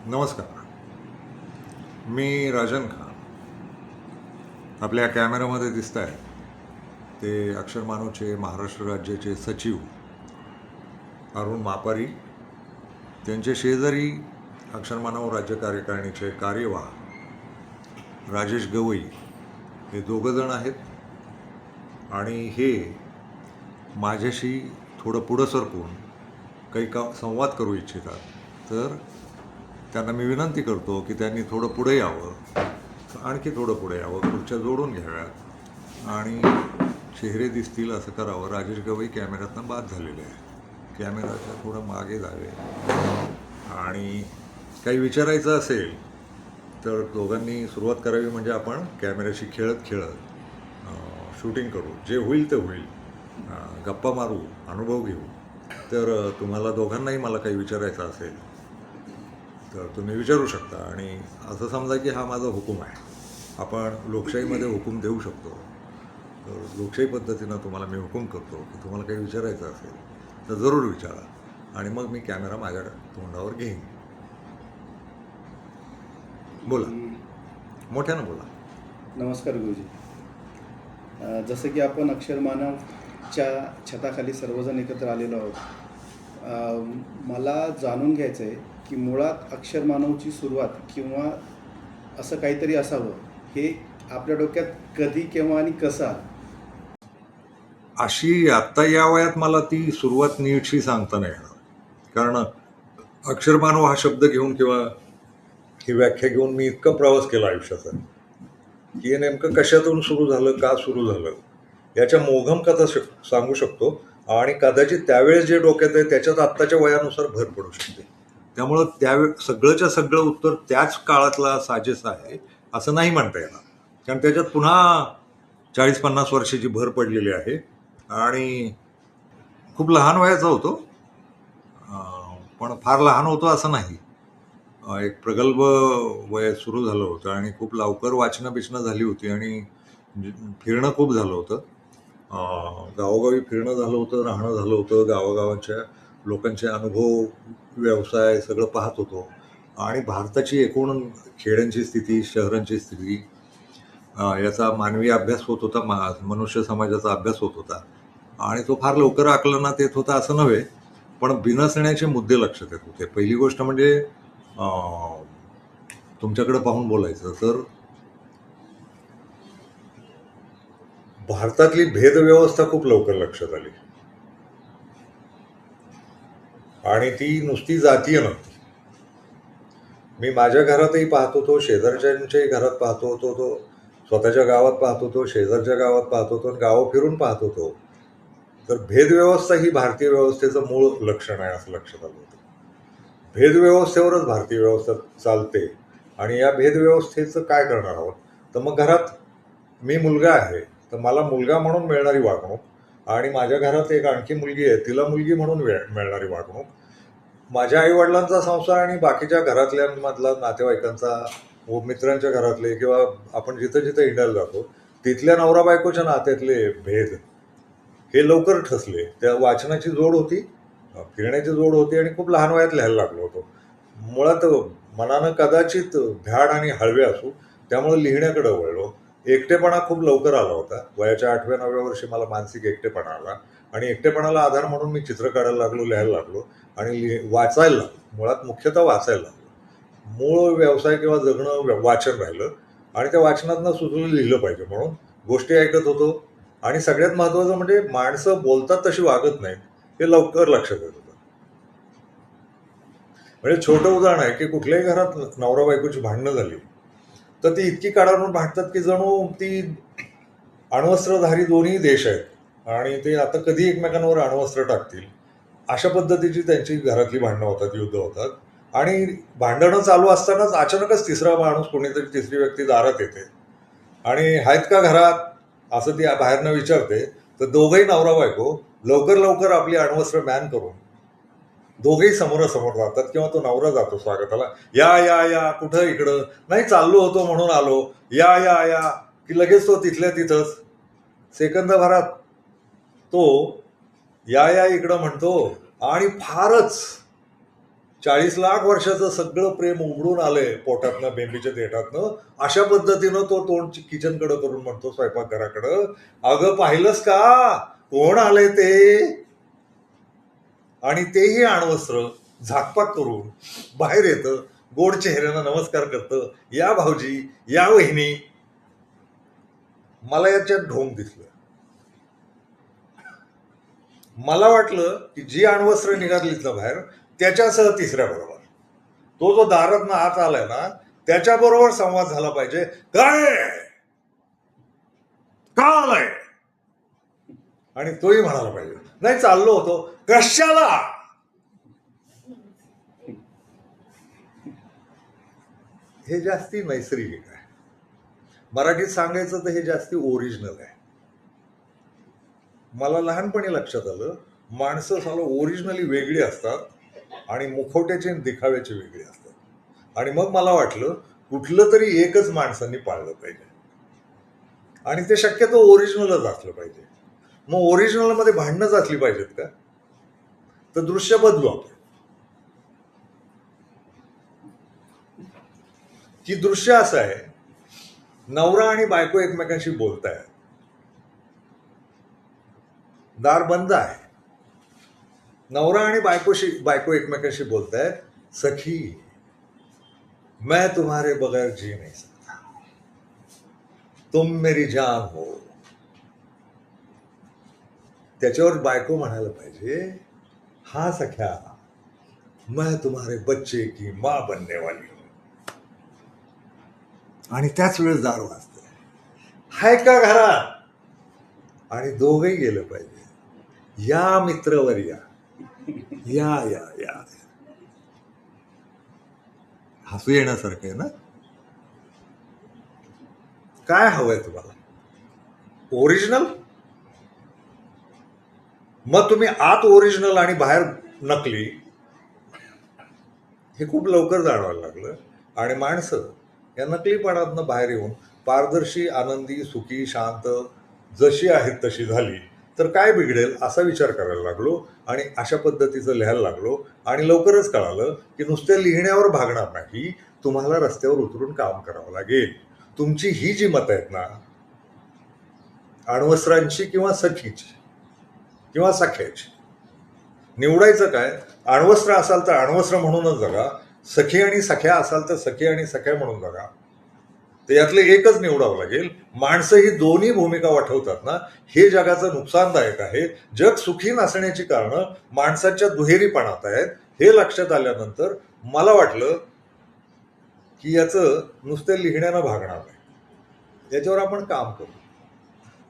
नमस्कार. मी राजन खान. आपल्या कॅमेऱ्यामध्ये दिसत आहे ते अक्षरमानवचे महाराष्ट्र राज्याचे सचिव अरुण मापारी, त्यांचे शेजारी अक्षरमानव राज्य कार्यकारिणीचे कार्यवाह राजेश गवई हे दोघंजण आहेत. आणि हे माझ्याशी थोडं पुढं सरकून काही संवाद करू इच्छितात. तर त्यांना मी विनंती करतो की त्यांनी थोडं पुढे यावं, आणखी थोडं पुढे यावं, खुर्च्या जोडून घ्याव्यात आणि चेहरे दिसतील असं करावं. राजेश गवई कॅमेऱ्यातनं बाद झालेले आहे. कॅमेराच्या थोडं मागे जावे आणि काही विचारायचं असेल तर दोघांनी सुरुवात करावी. म्हणजे आपण कॅमेऱ्याशी खेळत खेळत शूटिंग करू. जे होईल ते होईल. गप्पा मारू, अनुभव घेऊ. तर तुम्हाला दोघांनाही मला काही विचारायचं असेल तर तुम्ही विचारू शकता. आणि असं समजा की हा माझा हुकूम आहे. आपण लोकशाहीमध्ये हुकूम देऊ शकतो. तर लोकशाही पद्धतीनं तुम्हाला मी हुकूम करतो की तुम्हाला काही विचारायचं असेल तर जरूर विचारा. आणि मग मी कॅमेरा माझ्या तोंडावर घेईन. बोला, मोठ्यानं बोला. नमस्कार गुरुजी. जसं की आपण अक्षरमानवच्या छताखाली सर्वजण एकत्र आलेलो आहोत. मला जाणून घ्यायचं आहे की मुळात अक्षरमानवची सुरुवात किंवा असं काहीतरी असावं हे आपल्या डोक्यात कधी, केव्हा आणि कसं आलं? अशी आत्ता या वयात मला ती सुरुवात नीटशी सांगता नाही येणार. कारण अक्षरमानव हा शब्द घेऊन किंवा ही व्याख्या घेऊन मी इतका प्रवास केला आयुष्याचा की हे नेमकं कशातून सुरू झालं, का सुरू झालं याच्या मोघम कथा सांगू शकतो. आणि कदाचित त्यावेळेस जे डोक्यात आहे त्याच्यात आत्ताच्या वयानुसार भर पडू शकते. त्यामुळं सगळंच्या सगळं उत्तर त्याच काळातला साजेसा आहे असं नाही म्हणता येणार. कारण त्याच्यात पुन्हा 40-50 वर्षाची भर पडलेली आहे. आणि खूप लहान वयाचा होतो, पण फार लहान होतो असं नाही. एक प्रगल्भ वय सुरू झालं होतं आणि खूप लवकर वाचनं बिचणं झाली होती आणि फिरणं खूप झालं होतं. गावोगावी फिरणं झालं होतं, राहणं झालं होतं. गावागावांच्या लोकांचे अनुभव, व्यवसाय सगळं पाहत होतो. आणि भारताची एकूण खेड्यांची स्थिती, शहरांची स्थिती याचा मानवी अभ्यास होत होता. मनुष्य समाजाचा अभ्यास होत होता. आणि तो फार लवकर आकलनात येत होता असं नव्हे, पण बिनसण्याचे मुद्दे लक्षात येत होते. पहिली गोष्ट म्हणजे तुमच्याकडे पाहून बोलायचं तर भारतातली भेदव्यवस्था खूप लवकर लक्षात आली. आणि ती नुसती जातीय नव्हती. मी माझ्या घरातही पाहत होतो, शेजारच्यांच्याही घरात पाहतो होतो, तो स्वतःच्या गावात पाहत होतो, शेजारच्या गावात पाहत होतो, आणि गावं फिरून पाहत होतो. तर भेदव्यवस्था ही भारतीय व्यवस्थेचं मूळ लक्षण आहे असं लक्षात आलं होतं. भेदव्यवस्थेवरच भारतीय व्यवस्था चालते. आणि या भेदव्यवस्थेचं काय करणार आहोत? तर मग घरात मी मुलगा आहे तर मला मुलगा म्हणून मिळणारी वागणूक, आणि माझ्या घरात एक आणखी मुलगी आहे तिला मुलगी म्हणून मिळणारी वागणूक, माझ्या आईवडिलांचा संसार आणि बाकीच्या घरातल्यांमधला नातेवाईकांचा, मित्रांच्या घरातले, किंवा आपण जिथं जिथं हिंडायला जातो तिथल्या नवरा बायकोच्या नात्यातले भेद हे लवकर ठसले. त्या वाचनाची जोड होती, फिरण्याची जोड होती, आणि खूप लहान वयात लिहायला लागलो होतो. मुळात मनानं कदाचित भ्याड आणि हळवे असू, त्यामुळे लिहिण्याकडे वळलो. एकटेपणा खूप लवकर आला होता. वयाच्या 8व्या-9व्या वर्षी मला मानसिक एकटेपणा आला, आणि एकटेपणाला आधार म्हणून मी चित्र काढायला लागलो, लिहायला लागलो, आणि वाचायला लागलो. मुळात मुख्यतः वाचायला लागलो. मूळ व्यवसाय किंवा जगणं वाचन राहिलं, आणि त्या वाचनातनं सुचलं लिहिलं पाहिजे म्हणून गोष्टी ऐकत होतो. आणि सगळ्यात महत्त्वाचं म्हणजे माणसं बोलतात तशी वागत नाहीत हे लवकर लक्षात येत होतं. म्हणजे छोटं उदाहरण आहे की कुठल्याही घरात नवरा बायकोची भांडणं झाली तर ती इतकी काढावून भांडतात की जणू ती अण्वस्त्रधारी दोन्ही देश आहेत, आणि ते आता कधी एकमेकांवर अण्वस्त्र टाकतील अशा पद्धतीची त्यांची घरातली भांडणं होतात, युद्ध होतात. आणि भांडणं चालू असतानाच अचानकच तिसरा माणूस, कोणीतरी तिसरी व्यक्ती दारात येते आणि आहेत का घरात असं ती बाहेरनं विचारते. तर दोघंही नवरा बायको लवकर लवकर आपली अण्वस्त्र मॅन करून दोघेही समोरासमोर जातात, किंवा तो नवरा जातो स्वागताला, या या या, कुठं, इकडं नाही, चाललो होतो म्हणून आलो, या या या, की लगेच तो तिथल्या तिथंच सेकंदभरात तो या या इकडं म्हणतो. आणि फारच 40 लाख वर्षाचं सगळं प्रेम उघडून आलंय पोटातनं, बेंबीच्या देठातनं. अशा पद्धतीनं तो तोंड किचनकडं करून म्हणतो, स्वयंपाकघराकडं, अगं पाहिलंस का कोण आलंय ते? आणि तेही अण्वस्त्र झाकपाक करून बाहेर येतं, गोड चेहऱ्यानं नमस्कार करतं, या भाऊजी, या वहिनी. मला याच्यात ढोंग दिसलं. मला वाटलं की जी अण्वस्त्र निघालीत ना बाहेर, त्याच्यासह तिसऱ्या बरोबर तो जो दारातनं आत आलाय ना, त्याच्याबरोबर संवाद झाला पाहिजे. काय का आलाय? आणि तोही म्हणाला पाहिजे, नाही चाललो होतो. कशाला? हे जास्ती नैसर्गिक आहे. मराठीत सांगायचं तर हे जास्ती ओरिजिनल आहे. मला लहानपणी लक्षात आलं, माणसं साला ओरिजिनली वेगळी असतात आणि मुखवट्याची आणि दिखाव्याची वेगळी असतात. आणि मग मला वाटलं कुठलं तरी एकच माणसांनी पाळलं पाहिजे आणि ते शक्यतो ओरिजिनलच असलं पाहिजे. मग ओरिजिनलमध्ये भांडणंच असली पाहिजेत का? तर दृश्य बदलू आपण. की दृश्य असं आहे, नवरा आणि बायको एकमेकांशी बोलतायत, दार बंद आहे, नवरा आणि बायको एकमेकांशी बोलतायत, सखी मैं तुम्हारे बगैर जी नहीं सकता, तुम मेरी जान हो. त्याच्यावर बायको म्हणायला पाहिजे, हा सख्या मैं तुम्हारे बच्चे की माँ बनने वाली हूं. आणि त्याच वेळेस दार वाजते, हाय का घरात? आणि दोघही गेलं पाहिजे. या मित्रवर या या या या. हसू येण्यासारखं आहे ना? काय हवंय तुम्हाला? ओरिजिनल? मग तुम्ही आत ओरिजिनल आणि बाहेर नकली, हे खूप लवकर जाणवायला लागलं. आणि माणसं या नकलीपणातनं बाहेर येऊन पारदर्शी, आनंदी, सुखी, शांत जशी आहेत तशी झाली तर काय बिघडेल असा विचार करायला लागलो आणि अशा पद्धतीचं लिहायला लागलो. आणि लवकरच कळालं की नुसते लिहिण्यावर भागणार नाही, तुम्हाला रस्त्यावर उतरून काम करावं लागेल. तुमची ही जी मतं आहेत ना, अण्वस्त्रांची किंवा सखीची किंवा सख्याची, निवडायचं काय? अण्वस्त्र असाल तर अण्वस्त्र म्हणूनच जगा, सखी आणि सख्या असाल तर सखी आणि सख्या म्हणून जगा. तर यातले एकच निवडावं लागेल. माणसं ही दोन्ही भूमिका वठवतात ना, हे जगाचं नुकसानदायक आहे. जग सुखी नसण्याची कारणं माणसाच्या दुहेरीपणात आहेत. हे लक्षात आल्यानंतर मला वाटलं की याचं नुसतं लिहिण्यानं भागणार नाही, याच्यावर आपण काम करू.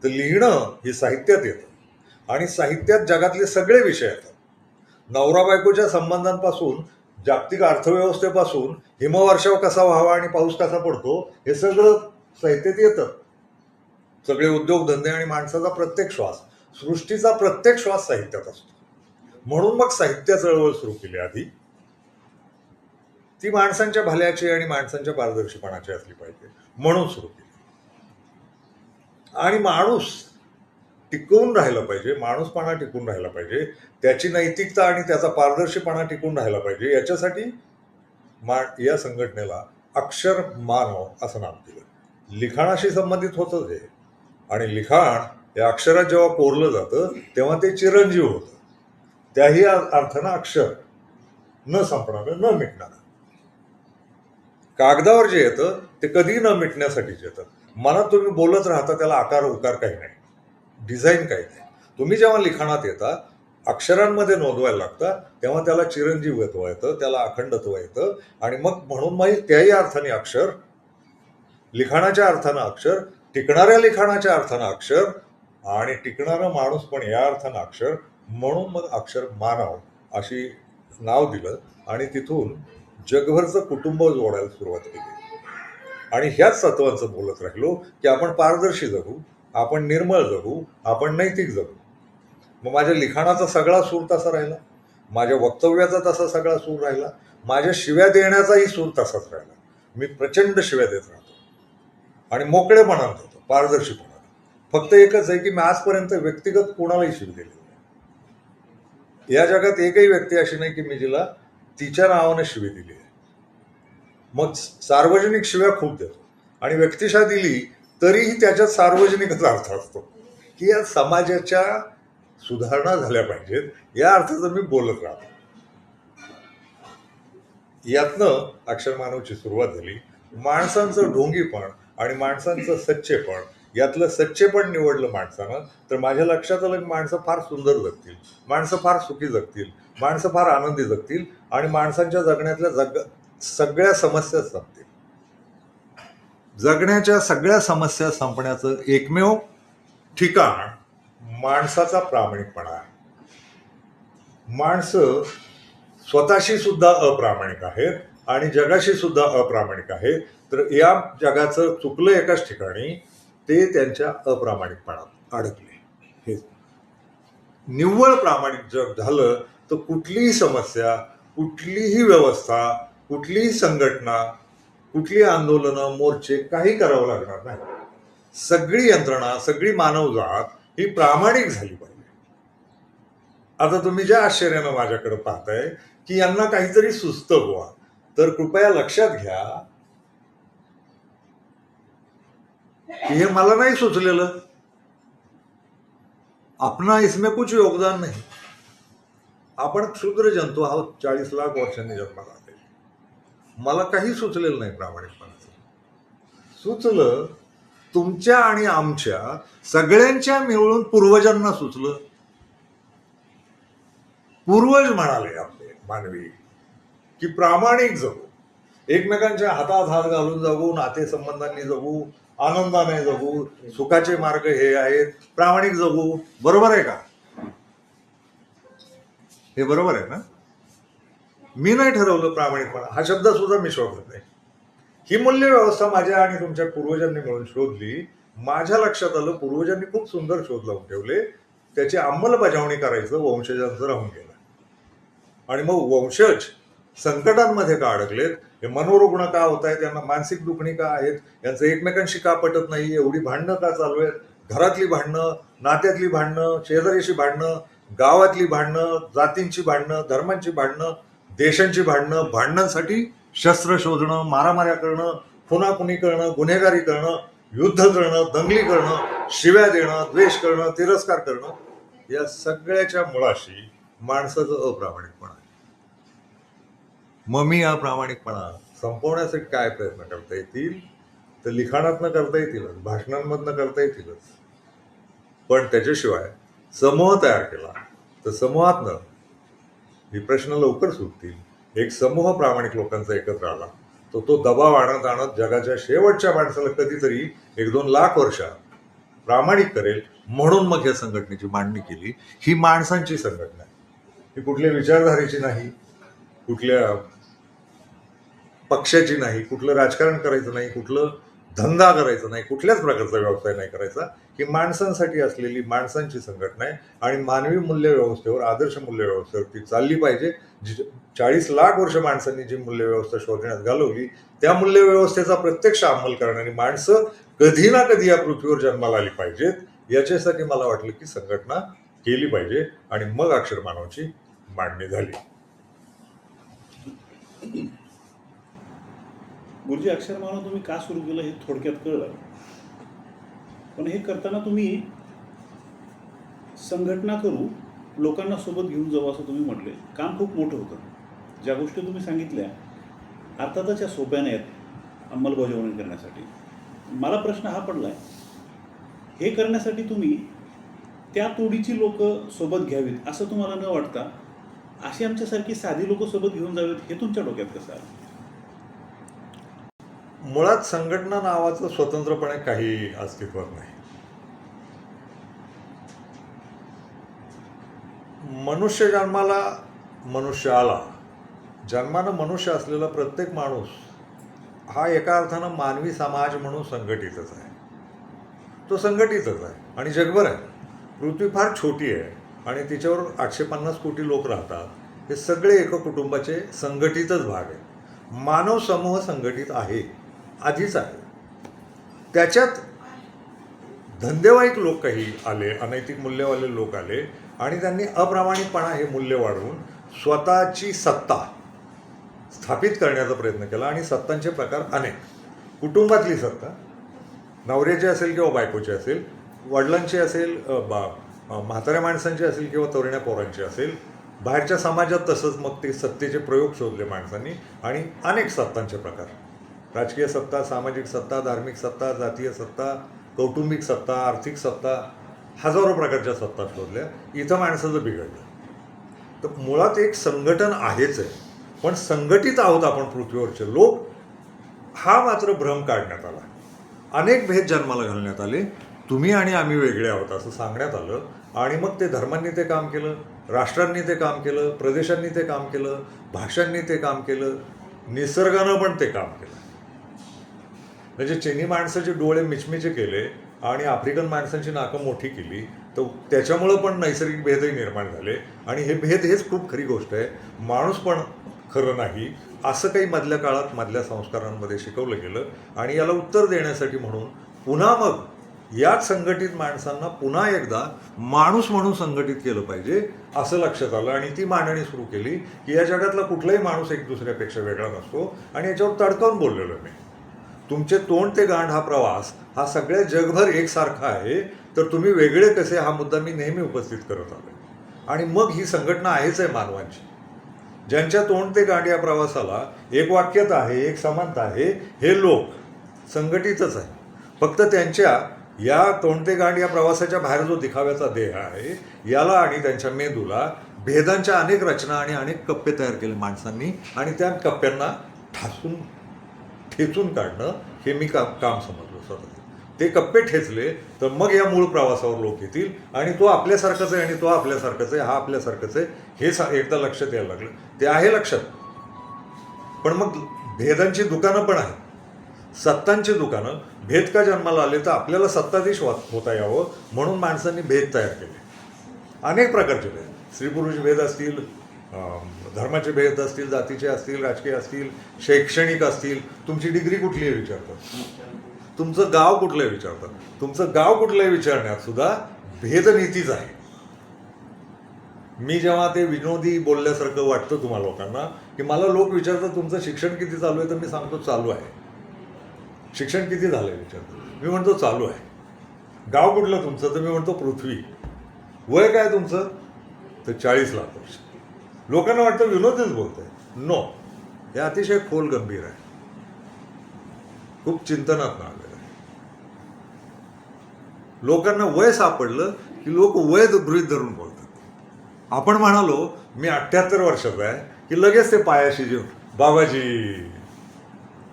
तर लिहिणं हे साहित्यात येतं आणि साहित्यात जगातले सगळे विषय येतात. नवरा बायकोच्या संबंधांपासून जागतिक अर्थव्यवस्थेपासून हिमवर्षाव कसा व्हावा आणि पाऊस कसा पडतो हे सगळं साहित्यात येतं. सगळे उद्योगधंदे आणि माणसाचा प्रत्येक श्वास, सृष्टीचा प्रत्येक श्वास साहित्यात असतो. म्हणून मग साहित्य चळवळ सुरू केली. आधी ती माणसांच्या भल्याची आणि माणसांच्या पारदर्शीपणाची असली पाहिजे म्हणून सुरू केली. आणि माणूस टिकून राहिला पाहिजे, माणूसपणा टिकून राहिला पाहिजे, त्याची नैतिकता आणि त्याचा पारदर्शीपणा टिकून राहिला पाहिजे. याच्यासाठी या संघटनेला अक्षर मानव असं नाव दिलं. लिखाणाशी संबंधित होतं ते. आणि लिखाण या अक्षरात जेव्हा कोरलं जातं तेव्हा ते चिरंजीव होतं. त्याही अर्थानं अक्षर न संपणारं, न मिटणारं. कागदावर जे येतं ते कधी न मिटण्यासाठीच येतं. मनात तुम्ही बोलत राहता, त्याला आकार उकार काही नाही, डिझाईन काही नाही. तुम्ही जेव्हा लिखाणात येता, अक्षरांमध्ये नोंदवायला लागता, तेव्हा त्याला चिरंजीवत्व येतं, त्याला अखंडत्व येतं. आणि मग म्हणून मग त्याही अर्थाने अक्षर, लिखाणाच्या अर्थानं अक्षर, टिकणाऱ्या लिखाणाच्या अर्थानं अक्षर आणि टिकणारा माणूस पण या अर्थानं अक्षर. म्हणून मग अक्षर मानव अशी नाव दिलं आणि तिथून जगभरचं कुटुंब जोडायला सुरुवात केली. आणि ह्याच तत्वांचं बोलत राहिलो की आपण पारदर्शी जगू, आपण निर्मळ जगू, आपण नैतिक जगू. मग माझ्या लिखाणाचा सगळा सूर तसा राहिला, माझ्या वक्तव्याचा तसा सगळा सूर राहिला, माझ्या शिव्या देण्याचाही सूर तसाच राहिला. मी प्रचंड शिव्या देत राहतो आणि मोकळेपणात देतो, पारदर्शीपणात. फक्त एकच आहे की मी आजपर्यंत व्यक्तिगत कोणालाही शिव दिली नाही. या जगात एकही व्यक्ती अशी नाही की मी जिला तिच्या नावानं शिवी दिली आहे. मग सार्वजनिक शिव्या खूप देतो आणि व्यक्तिशः दिली तरीही त्याच्यात सार्वजनिकच अर्थ असतो की या समाजाच्या सुधारणा झाल्या पाहिजेत या अर्थाचं मी बोलत राहतो. यातनं अक्षर मानवची सुरुवात झाली. माणसांचं ढोंगीपण आणि माणसांचं सच्चेपण, यातलं सच्चेपण निवडलं माणसानं तर माझ्या लक्षात आलं की माणसं फार सुंदर जगतील, माणसं फार सुखी जगतील, माणसं फार आनंदी जगतील आणि माणसांच्या जगण्यातल्या सगळ्या समस्या संपतील. जगण्याच्या सगळ्या समस्या संपण्याचं एकमेव ठिकाण माणसाचा प्रामाणिकपणा आहे. माणसं स्वतःशी सुद्धा अप्रामाणिक आहेत आणि जगाशी सुद्धा अप्रामाणिक आहेत. तर या जगाचं चुकलं एकाच ठिकाणी, ते त्यांच्या अप्रामाणिकपणात अडकले. हे निव्वळ प्रामाणिक जग झालं तर कुठलीही समस्या, कुठलीही व्यवस्था, कुठलीही संघटना, कुठली आंदोलनं, मोर्चे काही करावं लागणार नाही. सगळी यंत्रणा, सगळी मानवजात ही प्रामाणिक झाली पाहिजे. आता तुम्ही ज्या आश्चर्यानं माझ्याकडे पाहताय की यांना काहीतरी सुचतं बुवा, तर कृपया लक्षात घ्या की हे मला नाही सुचलेलं. अपना इसमें कुछ योगदान नाही. आपण क्षुद्र जंतू आहोत, 40 लाख वर्षांनी जन्माला आले. मला काही सुचलेलं नाही प्रामाणिकपणाचं. सुचलं तुमच्या आणि आमच्या सगळ्यांच्या मिळून पूर्वजांना सुचलं. पूर्वज म्हणाले आपले मानवी की प्रामाणिक जगू, एकमेकांच्या हातात हात घालून जगू, नातेसंबंधांनी जगू, आनंदाने जगू, सुखाचे मार्ग हे आहेत, प्रामाणिक जगू. बरोबर आहे का? हे बरोबर आहे ना? मी नाही ठरवलं प्रामाणिकपणा हा शब्द सुद्धा मी शोधत नाही. ही मूल्य व्यवस्था माझ्या आणि तुमच्या पूर्वजांनी मिळून शोधली. माझ्या लक्षात आलं पूर्वजांनी खूप सुंदर शोध लावून ठेवले, त्याची अंमलबजावणी करायचं वंशजांचं राहून गेलं. आणि मग वंशज संकटांमध्ये का अडकलेत, हे मनोरुग्ण का होत आहेत, त्यांना मानसिक दुखणी का आहेत, यांचं एकमेकांशी का पटत नाही, एवढी भांडणं का चालू आहेत, घरातली भांडणं, नात्यातली भांडणं, शेजारीशी भांडणं, गावातली भांडणं, जातींची भांडणं, धर्मांची भांडणं, देशांची भांडणं, भांडणांसाठी शस्त्र शोधणं, मारामाऱ्या करणं, खुनाखुनी करणं, गुन्हेगारी करणं, युद्ध करणं, दंगली करणं, शिव्या देणं, द्वेष करणं, तिरस्कार करणं, या सगळ्याच्या मुळाशी माणसाचं अप्रामाणिकपणा आहे. मग मी हा प्रामाणिकपणा संपवण्यासाठी काय प्रयत्न करता येतील, तर लिखाणातनं करता येतीलच, भाषणांमधनं करता येतीलच. पण त्याच्याशिवाय समूह तयार केला तर समूहातनं हे प्रश्न लवकर सुटतील. एक समूह प्रामाणिक लोकांचा एकत्र आला तर तो दबाव आणत आणत जगाच्या शेवटच्या माणसाला कधीतरी 1-2 लाख वर्षात प्रामाणिक करेल. म्हणून मग या संघटनेची मांडणी केली. ही माणसांची संघटना आहे, ही कुठल्या विचारधारेची नाही, कुठल्या पक्षाची नाही, कुठलं राजकारण करायचं नाही, कुठलं धंदा करायचा नाही, कुठल्याच प्रकारचा व्यवसाय नाही करायचा. ही माणसांसाठी असलेली माणसांची संघटना आहे आणि मानवी मूल्य व्यवस्थेवर, आदर्श मूल्य व्यवस्थेवर ती चालली पाहिजे. 40 लाख वर्ष माणसांनी जी मूल्य व्यवस्था शोधण्यात घालवली, त्या मूल्य व्यवस्थेचा प्रत्यक्ष अंमल करणारी माणसं कधी ना कधी या पृथ्वीवर जन्माला आली पाहिजेत. याच्यासाठी मला वाटलं की संघटना केली पाहिजे आणि मग अक्षर मानवची मांडणी झाली. गुरुजी, अक्षर मानव तुम्ही का सुरू केलं हे थोडक्यात कळलं, पण हे करताना तुम्ही संघटना करू, लोकांना सोबत घेऊन जाऊ असं तुम्ही म्हटले. काम खूप मोठं होतं. ज्या गोष्टी तुम्ही सांगितल्या अर्थातच या सोप्या नाहीत अंमलबजावणी करण्यासाठी. मला प्रश्न हा पडला आहे, हे करण्यासाठी तुम्ही त्या तोडीची लोक सोबत घ्यावीत असं तुम्हाला न वाटता अशी आमच्यासारखी साधी लोक सोबत घेऊन जावीत हे तुमच्या डोक्यात कसं आलं? मुळात संघटना नावाचं स्वतंत्रपणे काही अस्तित्वात नाही. मनुष्य जन्माला मनुष्य आला, जन्मानं मनुष्य असलेला प्रत्येक माणूस हा एका अर्थानं मानवी समाज म्हणून संघटितच आहे. तो संघटितच आहे आणि जगभर आहे. पृथ्वी फार छोटी आहे आणि तिच्यावर 850 कोटी लोक राहतात. हे सगळे एका कुटुंबाचे संघटितच भाग आहेत. मानव समूह संघटित आहे, आधीच आहे. त्याच्यात धंदेवाईक लोक काही आले, अनैतिक मूल्यवाले लोक आले आणि त्यांनी अप्रामाणिकपणा हे मूल्य वाढवून स्वतःची सत्ता स्थापित करण्याचा प्रयत्न केला आणि सत्तांचे प्रकार अनेक. कुटुंबातली सत्ता नवऱ्याची असेल किंवा बायकोची असेल, वडिलांची असेल, म्हाताऱ्या माणसांची असेल किंवा तरुण्या पोरांची असेल, बाहेरच्या समाजात तसंच मग ते सत्तेचे प्रयोग शोधले माणसांनी आणि अनेक सत्तांचे प्रकार. राजकीय सत्ता, सामाजिक सत्ता, धार्मिक सत्ता, जातीय सत्ता, कौटुंबिक सत्ता, आर्थिक सत्ता, हजारो प्रकारच्या सत्ता शोधल्या. इथं माणसाचं बिघडलं. तर मुळात एक संघटन आहेच आहे, पण संघटित आहोत आपण पृथ्वीवरचे लोक, हा मात्र भ्रम काढण्यात आला. अनेक भेद जन्माला घालण्यात आले. तुम्ही आणि आम्ही वेगळे आहोत असं सांगण्यात आलं आणि मग ते धर्मांनी ते काम केलं, राष्ट्रांनी ते काम केलं, प्रदेशांनी ते काम केलं, भाषांनी ते काम केलं, निसर्गानं पण ते काम केलं. म्हणजे चिनी माणसाचे डोळे मिचमिचे केले आणि आफ्रिकन माणसांची नाकं मोठी केली, तर त्याच्यामुळं पण नैसर्गिक भेदही निर्माण झाले. आणि हे भेद हेच खूप खरी गोष्ट आहे. माणूस पण खरं नाही असं काही मधल्या काळात मधल्या संस्कारांमध्ये शिकवलं गेलं आणि याला उत्तर देण्यासाठी म्हणून पुन्हा मग याच संघटित माणसांना पुन्हा एकदा माणूस म्हणून संघटित केलं पाहिजे असं लक्षात आलं आणि ती मांडणी सुरू केली की या जगातला कुठलाही माणूस एक दुसऱ्यापेक्षा वेगळा नसतो. आणि याच्यावर तडकावून बोललेलो मी. तुमचे तोंड ते गांड हा प्रवास हा सगळ्या जगभर एकसारखा आहे, तर तुम्ही वेगळे कसे हा मुद्दा मी नेहमी उपस्थित करत आलो. आणि मग ही संघटना आहेच आहे मानवांची. ज्यांच्या तोंड ते गांड या प्रवासाला एक वाक्यता आहे, एक समानता आहे, हे लोक संघटितच आहे. फक्त त्यांच्या या तोंड ते गांड या प्रवासाच्या बाहेर जो दिखाव्याचा देह आहे याला आणि त्यांच्या मेंदूला भेदांच्या अनेक रचना आणि अनेक कप्पे तयार केले माणसांनी आणि त्या कप्प्यांना ठेचून काढणं हे मी काम समजलो स्वतः. ते कप्पे ठेचले तर मग या मूळ प्रवासावर लोक येतील आणि तो आपल्यासारखंच आहे आणि तो आपल्यासारखंच आहे, हा आपल्यासारखंच आहे हे एकदा लक्षात यायला लागलं. ते आहे लक्षात, पण मग भेदांची दुकानं पण आहेत, सत्तांची दुकानं. भेद का जन्माला आले तर आपल्याला सत्ताधीश होता यावं म्हणून माणसांनी भेद तयार केले. अनेक प्रकारचे भेद, स्त्री पुरुष भेद असतील, धर्माचे भेद असतील, जातीचे असतील, राजकीय असतील, शैक्षणिक असतील. तुमची डिग्री कुठली आहे विचारतात, तुमचं गाव कुठलं आहे विचारतात. तुमचं गाव कुठलं आहे विचारण्यात सुद्धा भेदनीतीच आहे. मी जेव्हा ते विनोदी बोलल्यासारखं वाटतं तुम्हाला लोकांना की मला लोक विचारतात तुमचं शिक्षण किती चालू आहे, तर मी सांगतो चालू आहे. शिक्षण किती झालं आहे विचारतात, मी म्हणतो चालू आहे. गाव कुठलं तुमचं, तर मी म्हणतो पृथ्वी. वय काय तुमचं, तर 40 लाख वर्ष. लोकांना वाटतं विनोदच बोलत आहे. नो, हे अतिशय खोल गंभीर आहे, खूप चिंतनात आलेलं आहे. लोकांना वय सापडलं की लोक वय गृहीत धरून बोलतात. आपण म्हणालो मी 78 वर्षाचा आहे की लगेच ते पायाशी जेवून बाबाजी.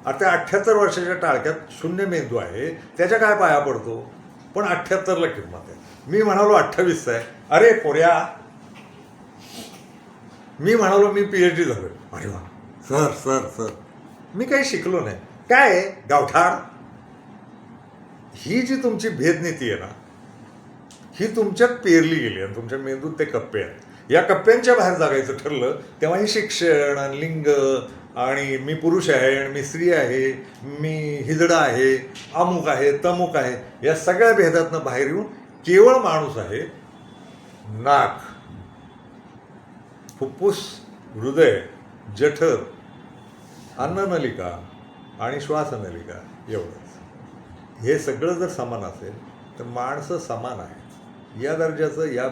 आता 78 वर्षाच्या टाळक्यात शून्य मेंदू आहे, त्याच्या काय पाया पडतो. पण 78ला किंमत आहे. मी म्हणालो 28चा आहे, अरे पोऱ्या. मी म्हणालो मी PhD झालो, अरे वा सर सर सर. मी काही शिकलो नाही, काय आहे गावठाण. ही जी तुमची भेदनीती आहे ना, ही तुमच्यात पेरली गेली आणि तुमच्या मेंदूत ते कप्पे आहेत. या कप्प्यांच्या बाहेर जागायचं ठरलं तेव्हा हे शिक्षण आणि लिंग आणि मी पुरुष आहे आणि मी स्त्री आहे, मी हिजडा आहे, अमुक आहे, तमुक आहे, या सगळ्या भेदातनं बाहेर येऊन केवळ माणूस आहे. नाक, फुफ्फुस, हृदय, जठर, अन्ननलिका आणि श्वासनलिका एवढंच. हे सगळं जर समान असेल तर माणसं समान आहे. या दर्जाचं या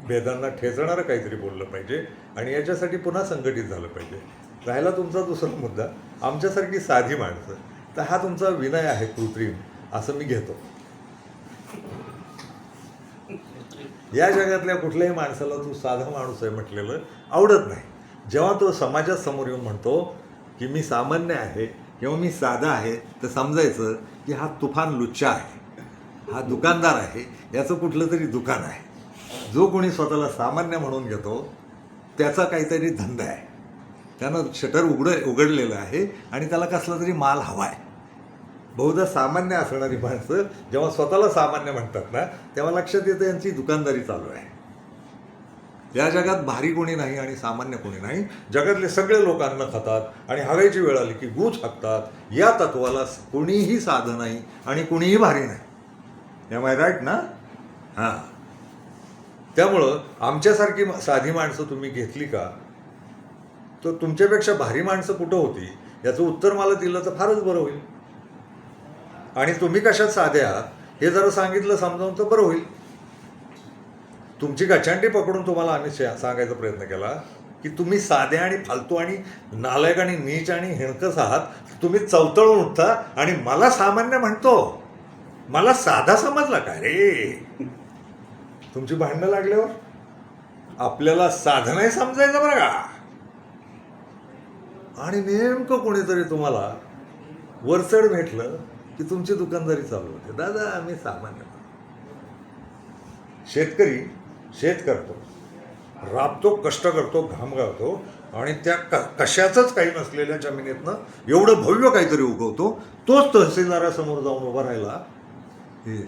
भेदांना ठेचणारं काहीतरी बोललं पाहिजे आणि याच्यासाठी पुन्हा संघटित झालं पाहिजे. राहिला तुमचा दुसरा मुद्दा, आमच्यासारखी साधी माणसं, तर हा तुमचा विनय आहे कृत्रिम असं मी घेतो. या जगातल्या कुठल्याही माणसाला तू साधा माणूस आहे म्हटलेलं आवडत नाही. जेव्हा तो समाजात समोर येऊन म्हणतो की मी सामान्य आहे किंवा मी साधा आहे, तर समजायचं की हा तुफान लुच्चा आहे, हा दुकानदार आहे, याचं कुठलं तरी दुकान आहे. जो कोणी स्वतःला सामान्य म्हणून घेतो त्याचा काहीतरी धंदा आहे, त्यानं शटर उघडलेलं आहे आणि त्याला कसला तरी माल हवा आहे. बहुधा सामान्य असणारी माणसं जेव्हा स्वतःला सामान्य म्हणतात ना, तेव्हा लक्षात येतं यांची दुकानदारी चालू आहे. या जगात भारी कोणी नाही आणि सामान्य कोणी नाही. जगातले सगळे लोक अन्न खातात आणि हवेची वेळ आली की गूच हाकतात. या तत्वाला कोणीही साधं नाही आणि कोणीही भारी नाही. एम आय राईट ना? हां. त्यामुळं आमच्यासारखी साधी माणसं तुम्ही घेतली का तर तुमच्यापेक्षा भारी माणसं कुठं होती याचं उत्तर मला दिलं तर फारच बरं होईल. आणि तुम्ही कशात साधे आहात हे जरा सांगितलं समजावून तर बरं होईल. तुमची गचांडी पकडून तुम्हाला आम्ही सांगायचा प्रयत्न केला की तुम्ही साधे आणि फालतू आणि नालायक आणि नीच आणि हिणकस आहात. तुम्ही चवतळून उठता आणि मला सामान्य म्हणतो. मला साधा समजला काय रे? तुमची भांडणं लागल्यावर आपल्याला साधं नाही समजायचं बरं का. आणि नेमकं कोणीतरी तुम्हाला वरचढ भेटलं की तुमची दुकानदारी चालू होते. दादा आम्ही सामान्य शेतकरी शेत करतो, राबतो, कष्ट करतो, घाम गाळतो आणि त्या कशाचंच काही नसलेल्या जमिनीतनं एवढं भव्य काहीतरी उगवतो. तोच तहसीलदारासमोर जाऊन उभा राहिला हे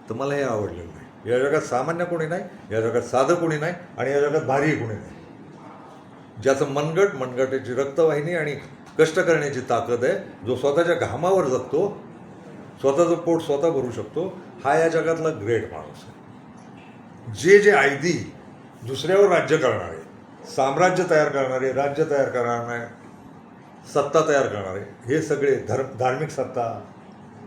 तर मला हे आवडलेलं नाही. या जगात सामान्य कोणी नाही, या जगात साधं कोणी नाही आणि या जगात भारीही कोणी नाही. ज्याचं मनगटाची रक्तवाहिनी आणि कष्ट करण्याची ताकद आहे, जो स्वतःच्या घामावर जगतो, स्वतःचं पोट स्वतः भरू शकतो, हा या जगातला ग्रेट माणूस आहे. जे आयदी दुसऱ्यावर राज्य करणारे, साम्राज्य तयार करणारे, राज्य तयार करणारे, सत्ता तयार करणारे, हे सगळे धार्मिक सत्ता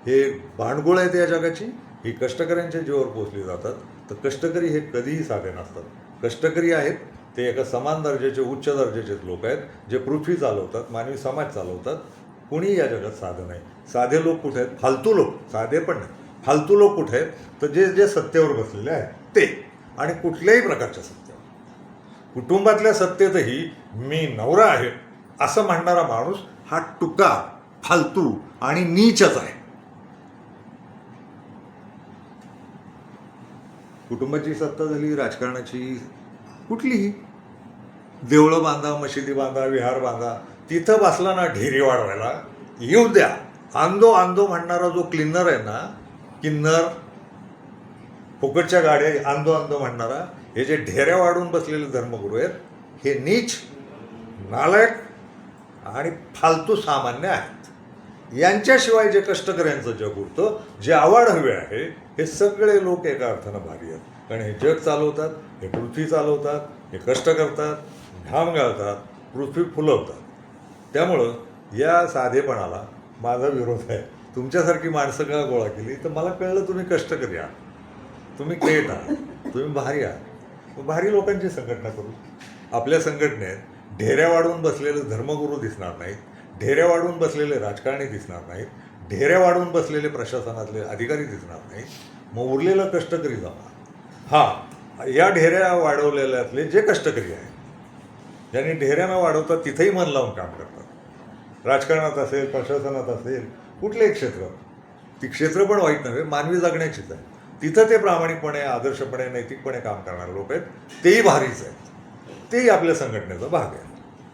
हे भांडगुळ आहेत या जगाची. ही कष्टकऱ्यांच्या जीवावर पोचली जातात. तर कष्टकरी हे कधीही साधे नसतात. कष्टकरी आहेत ते एका समान दर्जाचे, उच्च दर्जाचे लोक आहेत जे पृथ्वी चालवतात, मानवी समाज चालवतात. कुणीही या जगात साधं नाही. साधे लोक कुठे आहेत? फालतू लोक. साधे पण नाही, फालतू लोक कुठे आहेत? तर जे सत्तेवर बसलेले आहेत ते. आणि कुठल्याही प्रकारच्या सत्तेवर, कुटुंबातल्या सत्तेतही मी नवरा आहे असं म्हणणारा माणूस हा टुका, फालतू आणि नीचच आहे. कुटुंबाची सत्ता झाली, राजकारणाची कुठलीही, देवळं बांधा, मशिदी बांधा, विहार बांधा, तिथं बसला ना ढेरी वाढवायला, येऊ द्या. आंदो आंदो म्हणणारा जो क्लिनर आहे ना, किन्नर, फुकटच्या गाड्या आंदो आंदो म्हणणारा, हे जे ढेऱ्या वाढवून बसलेले धर्मगुरू आहेत, हे नीच, नालायक आणि फालतू सामान्य आहेत. यांच्याशिवाय जे कष्टकऱ्यांचं जग उरतं, जे आवाढ हवे आहे, हे सगळे लोक एका अर्थानं भारी आहेत. कारण हे जग चालवतात, हे पृथ्वी चालवतात, हे कष्ट करतात, घाम गाळतात, पृथ्वी फुलवतात. त्यामुळं या साधेपणाला माझा विरोध आहे. तुमच्यासारखी माणसं का गोळा केली तर मला कळलं तुम्ही कष्टकरी आहात, तुम्ही ग्रेट आहात, तुम्ही भारी आहात. भारी लोकांची संघटना करू. आपल्या संघटनेत ढेऱ्या वाढवून बसलेले धर्मगुरू दिसणार नाहीत, ढेऱ्या वाढवून बसलेले राजकारणी दिसणार नाहीत, ढेऱ्या वाढवून बसलेले प्रशासनातले अधिकारी दिसणार नाहीत. मग उरलेलं कष्टकरी जमा. हां, या ढेऱ्या वाढवलेल्यातले जे कष्टकरी आहेत, ज्यांनी ढेऱ्या न वाढवतात तिथेही मन लावून काम करतात, राजकारणात असेल, प्रशासनात असेल, कुठलेही क्षेत्र, ती क्षेत्र पण वाईट नव्हे, मानवी जगण्याचीच आहे. तिथं ते प्रामाणिकपणे, आदर्शपणे, नैतिकपणे काम करणारे लोक आहेत, तेही भारीच आहेत. तेही आपल्या संघटनेचा भाग आहे.